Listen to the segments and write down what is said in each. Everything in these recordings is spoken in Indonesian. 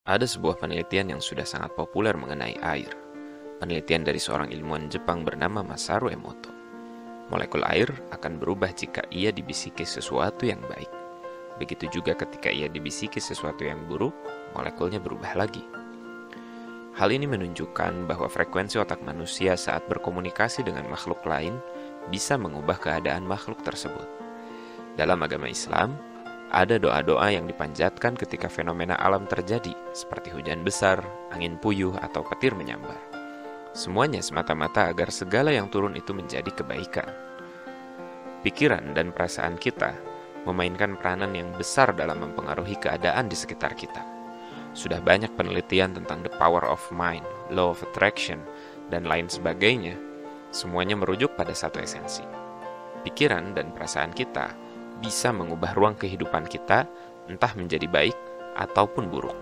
Ada sebuah penelitian yang sudah sangat populer mengenai air. Penelitian dari seorang ilmuwan Jepang bernama Masaru Emoto. Molekul air akan berubah jika ia dibisiki sesuatu yang baik. Begitu juga ketika ia dibisiki sesuatu yang buruk, molekulnya berubah lagi. Hal ini menunjukkan bahwa frekuensi otak manusia saat berkomunikasi dengan makhluk lain bisa mengubah keadaan makhluk tersebut. Dalam agama Islam, ada doa-doa yang dipanjatkan ketika fenomena alam terjadi, seperti hujan besar, angin puyuh, atau petir menyambar. Semuanya semata-mata agar segala yang turun itu menjadi kebaikan. Pikiran dan perasaan kita memainkan peranan yang besar dalam mempengaruhi keadaan di sekitar kita. Sudah banyak penelitian tentang the power of mind, law of attraction, dan lain sebagainya. Semuanya merujuk pada satu esensi. Pikiran dan perasaan kita bisa mengubah ruang kehidupan kita, entah menjadi baik ataupun buruk.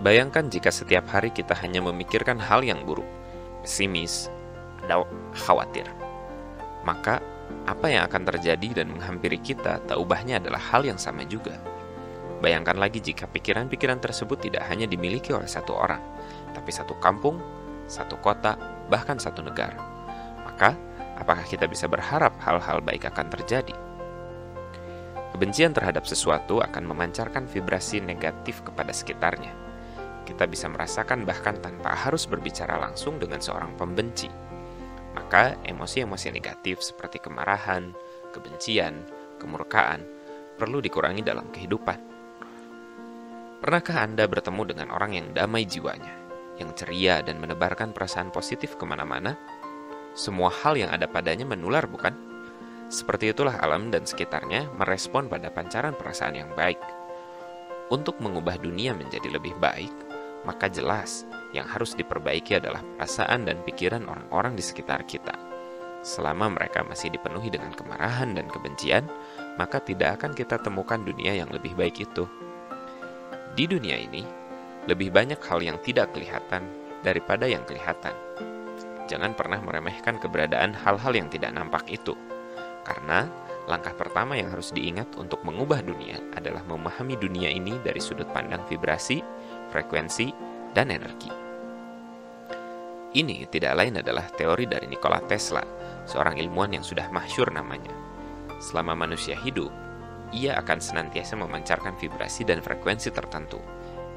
Bayangkan jika setiap hari kita hanya memikirkan hal yang buruk, pesimis, atau khawatir. Maka, apa yang akan terjadi dan menghampiri kita tak ubahnya adalah hal yang sama juga. Bayangkan lagi jika pikiran-pikiran tersebut tidak hanya dimiliki oleh satu orang, tapi satu kampung, satu kota, bahkan satu negara. Maka, apakah kita bisa berharap hal-hal baik akan terjadi? Kebencian terhadap sesuatu akan memancarkan vibrasi negatif kepada sekitarnya. Kita bisa merasakan bahkan tanpa harus berbicara langsung dengan seorang pembenci. Maka emosi-emosi negatif seperti kemarahan, kebencian, kemurkaan perlu dikurangi dalam kehidupan. Pernahkah Anda bertemu dengan orang yang damai jiwanya, yang ceria dan menebarkan perasaan positif kemana-mana? Semua hal yang ada padanya menular, bukan? Seperti itulah alam dan sekitarnya merespon pada pancaran perasaan yang baik. Untuk mengubah dunia menjadi lebih baik, maka jelas yang harus diperbaiki adalah perasaan dan pikiran orang-orang di sekitar kita. Selama mereka masih dipenuhi dengan kemarahan dan kebencian, maka tidak akan kita temukan dunia yang lebih baik itu. Di dunia ini, lebih banyak hal yang tidak kelihatan daripada yang kelihatan. Jangan pernah meremehkan keberadaan hal-hal yang tidak nampak itu, karena langkah pertama yang harus diingat untuk mengubah dunia adalah memahami dunia ini dari sudut pandang vibrasi, frekuensi, dan energi. Ini tidak lain adalah teori dari Nikola Tesla, seorang ilmuwan yang sudah masyhur namanya. Selama manusia hidup, ia akan senantiasa memancarkan vibrasi dan frekuensi tertentu,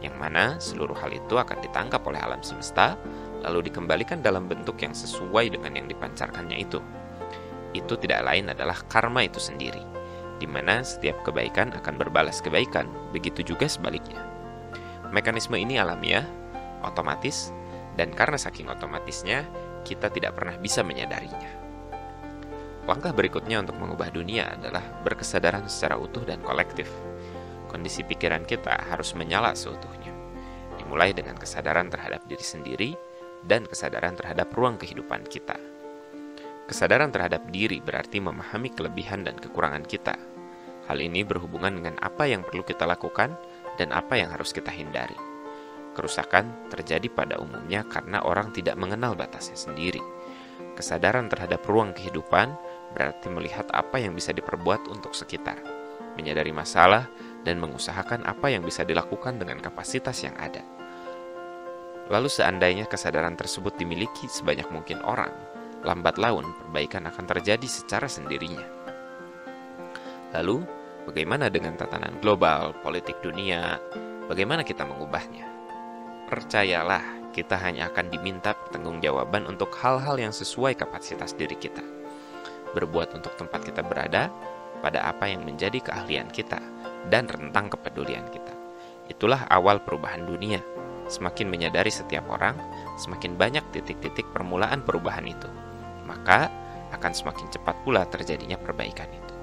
yang mana seluruh hal itu akan ditangkap oleh alam semesta, lalu dikembalikan dalam bentuk yang sesuai dengan yang dipancarkannya itu. Itu tidak lain adalah karma itu sendiri, di mana setiap kebaikan akan berbalas kebaikan, begitu juga sebaliknya. Mekanisme ini alamiah, otomatis, dan karena saking otomatisnya, kita tidak pernah bisa menyadarinya. Langkah berikutnya untuk mengubah dunia adalah berkesadaran secara utuh dan kolektif. Kondisi pikiran kita harus menyala seutuhnya, dimulai dengan kesadaran terhadap diri sendiri dan kesadaran terhadap ruang kehidupan kita. Kesadaran terhadap diri berarti memahami kelebihan dan kekurangan kita. Hal ini berhubungan dengan apa yang perlu kita lakukan dan apa yang harus kita hindari. Kerusakan terjadi pada umumnya karena orang tidak mengenal batasnya sendiri. Kesadaran terhadap ruang kehidupan berarti melihat apa yang bisa diperbuat untuk sekitar, menyadari masalah, dan mengusahakan apa yang bisa dilakukan dengan kapasitas yang ada. Lalu seandainya kesadaran tersebut dimiliki sebanyak mungkin orang, lambat laun perbaikan akan terjadi secara sendirinya. Lalu, bagaimana dengan tatanan global, politik dunia? Bagaimana kita mengubahnya? Percayalah, kita hanya akan diminta pertanggungjawaban untuk hal-hal yang sesuai kapasitas diri kita. Berbuat untuk tempat kita berada, pada apa yang menjadi keahlian kita, dan rentang kepedulian kita. Itulah awal perubahan dunia. Semakin menyadari setiap orang, semakin banyak titik-titik permulaan perubahan itu. Maka, akan semakin cepat pula terjadinya perbaikan itu.